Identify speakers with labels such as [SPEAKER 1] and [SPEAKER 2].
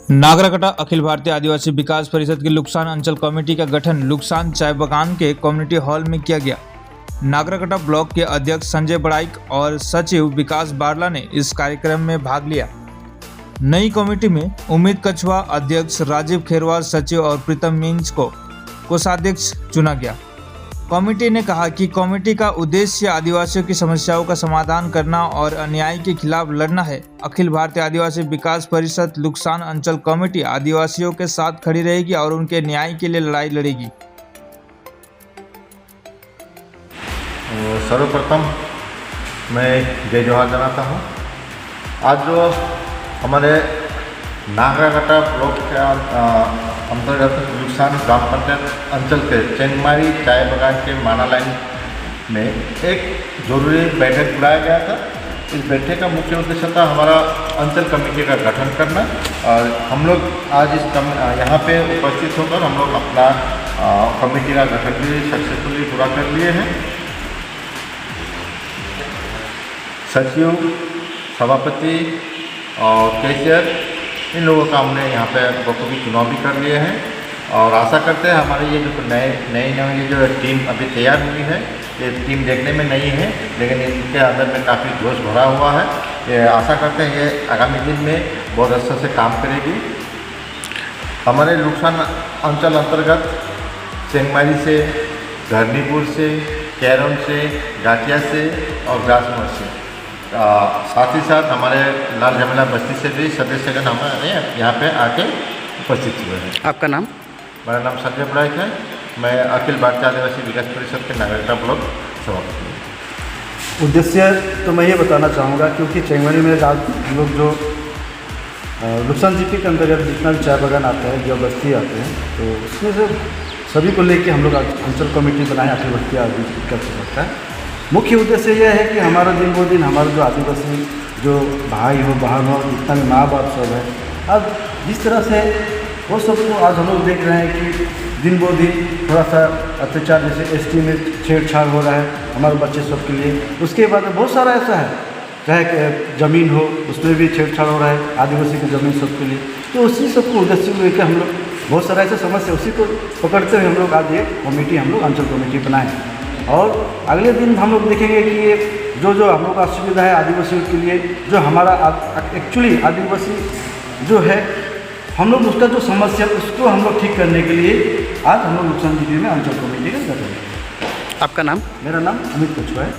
[SPEAKER 1] नागराकटा अखिल भारतीय आदिवासी विकास परिषद की लुक्सान अंचल कमेटी का गठन लुक्सान चाय बागान के कम्युनिटी हॉल में किया गया। नागराकटा ब्लॉक के अध्यक्ष संजय बड़ाइक और सचिव विकास बारला ने इस कार्यक्रम में भाग लिया। नई कमेटी में उम्मीद कछुआ अध्यक्ष, राजीव खेरवाल सचिव और प्रीतम मींज को कोषाध्यक्ष चुना गया। कमेटी ने कहा कि कमेटी का उद्देश्य आदिवासियों की समस्याओं का समाधान करना और अन्याय के खिलाफ लड़ना है। अखिल भारतीय आदिवासी विकास परिषद लुक्सान अंचल कमेटी आदिवासियों के साथ खड़ी रहेगी और उनके न्याय के लिए लड़ाई लड़ेगी।
[SPEAKER 2] सर्वप्रथम मैं जय जोहार जनाता हूँ। आज जो हमारे नागराकटा ब्लॉक के अंतर्गत लुक्सान ग्राम पंचायत अंचल के चेंगमारी चाय बागान के माना लाइन में एक जरूरी बैठक बुलाया गया था। इस बैठक का मुख्य उद्देश्य था हमारा अंचल कमेटी का गठन करना और हम लोग आज यहाँ पे उपस्थित होकर हम लोग अपना कमेटी का गठन भी सक्सेसफुली पूरा कर लिए हैं। सचिव, सभापति और कैशियर इन लोगों का हमने यहाँ पे बखूबी चुनाव भी कर लिए हैं और आशा करते हैं हमारी ये जो नई जो टीम अभी तैयार हुई है, ये टीम देखने में नई है लेकिन इनके अंदर में काफ़ी जोश भरा हुआ है। ये आशा करते हैं ये आगामी दिन में बहुत अच्छे से काम करेगी। हमारे लुक्सान अंचल अंतर्गत चेंगमारी से, धरनीपुर से, कैरम से, गाटिया से और ग्रासमर से साथ ही साथ हमारे लाल झमेला बस्ती से भी सदस्यगण हमारे यहाँ पे आके उपस्थित हुए हैं।
[SPEAKER 3] आपका नाम?
[SPEAKER 2] मेरा नाम संजय बड़ाइक है। मैं अखिल भारतीय आदिवासी विकास परिषद के नागरिकता ब्लॉक सभापति हूँ।
[SPEAKER 4] उद्देश्य तो मैं ये बताना चाहूँगा क्योंकि चेंगमारी में आज हम लोग जो लुक्सान जीपी के अंतर्गत जितना भी चाय बागान आता है, जो बस्ती आते हैं, तो उसमें से सभी को लेके हम लोग अंचल कमेटी बनाए अखिल भारतीय आदिवासी विकास परिषद का। मुख्य उद्देश्य यह है कि हमारा दिन ब दिन हमारा जो आदिवासी जो भाई हो, बहन हो, जितना भी माँ बाप सब है, अब जिस तरह से वो सबको आज हम लोग देख रहे हैं कि दिन ब दिन थोड़ा सा अत्याचार, जैसे एसटी में छेड़छाड़ हो रहा है हमारे बच्चे सब के लिए। उसके बाद बहुत सारा ऐसा है, चाहे ज़मीन हो उसमें भी छेड़छाड़ हो रहा है आदिवासी की ज़मीन सब के लिए। तो उसी सबको उद्देश्य को लेकर हम लोग बहुत सारा ऐसा समस्या उसी को पकड़ते हुए हम लोग आज ये कमेटी हम लोग अंचल कमेटी बनाए और अगले दिन हम लोग देखेंगे कि ये जो हम लोग का सुविधा है आदिवासियों के लिए, जो हमारा एक्चुअली आदिवासी जो है हम लोग उसका जो समस्या उसको हम लोग ठीक करने के लिए आज हम लोग लुक्सान जीपी में अंचल कमेटी का गठन।
[SPEAKER 3] आपका नाम?
[SPEAKER 4] मेरा नाम अमित कछुआ है।